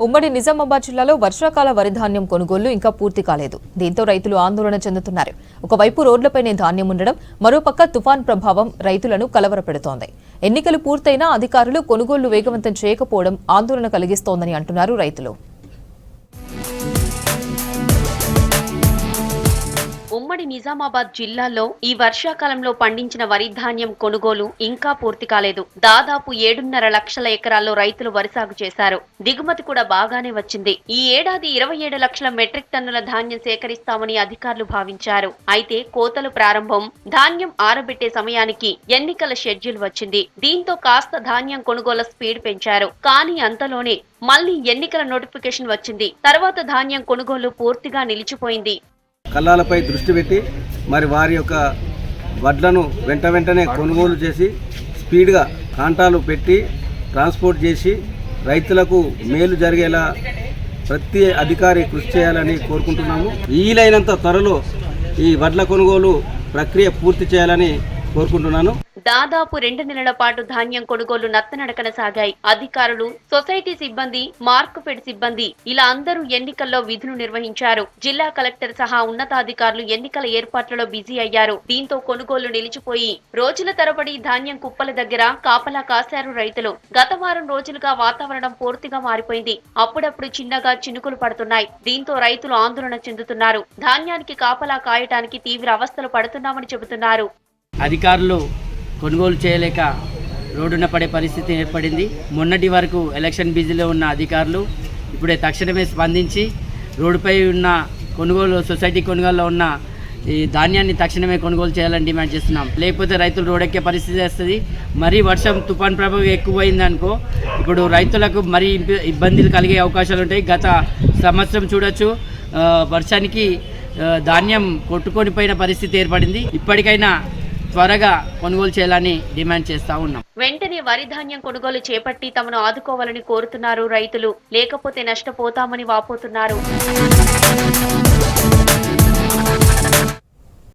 ఉమ్మడి నిజామాబాద్ జిల్లాలో వర్షాకాల వరి ధాన్యం కొనుగోళ్లు ఇంకా పూర్తి కాలేదు. దీంతో రైతులు ఆందోళన చెందుతున్నారు. ఒకవైపు రోడ్లపైనే ధాన్యం ఉండడం, మరోపక్క తుఫాన్ ప్రభావం రైతులను కలవరపెడుతోంది. ఎన్నికలు పూర్తయినా అధికారులు కొనుగోళ్లు వేగవంతం చేయకపోవడం ఆందోళన కలిగిస్తోందని అంటున్నారు రైతులు. ఉమ్మడి నిజామాబాద్ జిల్లాలో ఈ వర్షాకాలంలో పండించిన వరి ధాన్యం కొనుగోలు ఇంకా పూర్తి కాలేదు. దాదాపు 7.5 లక్షల ఎకరాల్లో రైతులు వరి సాగు చేశారు. దిగుమతి కూడా బాగానే వచ్చింది. ఈ ఏడాది 27 లక్షల మెట్రిక్ టన్నుల ధాన్యం సేకరిస్తామని అధికారులు భావించారు. అయితే కోతలు ప్రారంభం, ధాన్యం ఆరబెట్టే సమయానికి ఎన్నికల షెడ్యూల్ వచ్చింది. దీంతో కాస్త ధాన్యం కొనుగోలు స్పీడ్ పెంచారు. కానీ అంతలోనే మళ్లీ ఎన్నికల నోటిఫికేషన్ వచ్చింది. తర్వాత ధాన్యం కొనుగోలు పూర్తిగా నిలిచిపోయింది. కల్లాలపై దృష్టి పెట్టి మరి వారి యొక్క వడ్లను వెంటనే కొనుగోలు చేసి స్పీడ్గా కాంటాలు పెట్టి ట్రాన్స్పోర్ట్ చేసి రైతులకు మేలు జరిగేలా ప్రతి అధికారి కృషి చేయాలని కోరుకుంటున్నాము. వీలైనంత త్వరలో ఈ వడ్ల కొనుగోలు ప్రక్రియ పూర్తి చేయాలని కోరుకుంటున్నాను. దాదాపు 2 నెలల పాటు ధాన్యం కొనుగోలు నత్తనడకన సాగాయి. అధికారులు, సొసైటీ సిబ్బంది, మార్కెట్ సిబ్బంది ఇలా అందరూ ఎన్నికల్లో విధులు నిర్వహించారు. జిల్లా కలెక్టర్ సహా ఉన్నతాధికారులు ఎన్నికల ఏర్పాట్లలో బిజీ అయ్యారు. దీంతో కొనుగోలు నిలిచిపోయి రోజుల తరబడి ధాన్యం కుప్పల దగ్గర కాపలా కాశారు రైతులు. గత వారం రోజులుగా వాతావరణం పూర్తిగా మారిపోయింది. అప్పుడప్పుడు చిన్నగా చినుకులు పడుతున్నాయి. దీంతో రైతులు ఆందోళన చెందుతున్నారు. ధాన్యానికి కాపలా కాయటానికి తీవ్ర అవస్థలు పడుతున్నామని చెబుతున్నారు. అధికారులు కొనుగోలు చేయలేక రోడ్డున పడే పరిస్థితి ఏర్పడింది. మొన్నటి వరకు ఎలక్షన్ బిజీలో ఉన్న అధికారులు ఇప్పుడే తక్షణమే స్పందించి రోడ్డుపై ఉన్న సొసైటీ కొనుగోలులో ఉన్న ఈ ధాన్యాన్ని తక్షణమే కొనుగోలు చేయాలని డిమాండ్ చేస్తున్నాం. లేకపోతే రైతులు రోడ్డెక్కే పరిస్థితి వస్తుంది. మరీ వర్షం తుఫాన్ ప్రభావం ఎక్కువైందనుకో ఇప్పుడు రైతులకు మరీ ఇబ్బందులు కలిగే అవకాశాలు ఉంటాయి. గత సంవత్సరం చూడొచ్చు, వర్షానికి ధాన్యం కొట్టుకొని పోయిన పరిస్థితి ఏర్పడింది. ఇప్పటికైనా త్వరగా కొనుగోలు చేయాలని డిమాండ్ చేస్తా ఉన్నాం. వెంటనే వరి ధాన్యం కొనుగోలు చేపట్టి తమను ఆదుకోవాలని కోరుతున్నారు రైతులు. లేకపోతే నష్టపోతామని వాపోతున్నారు.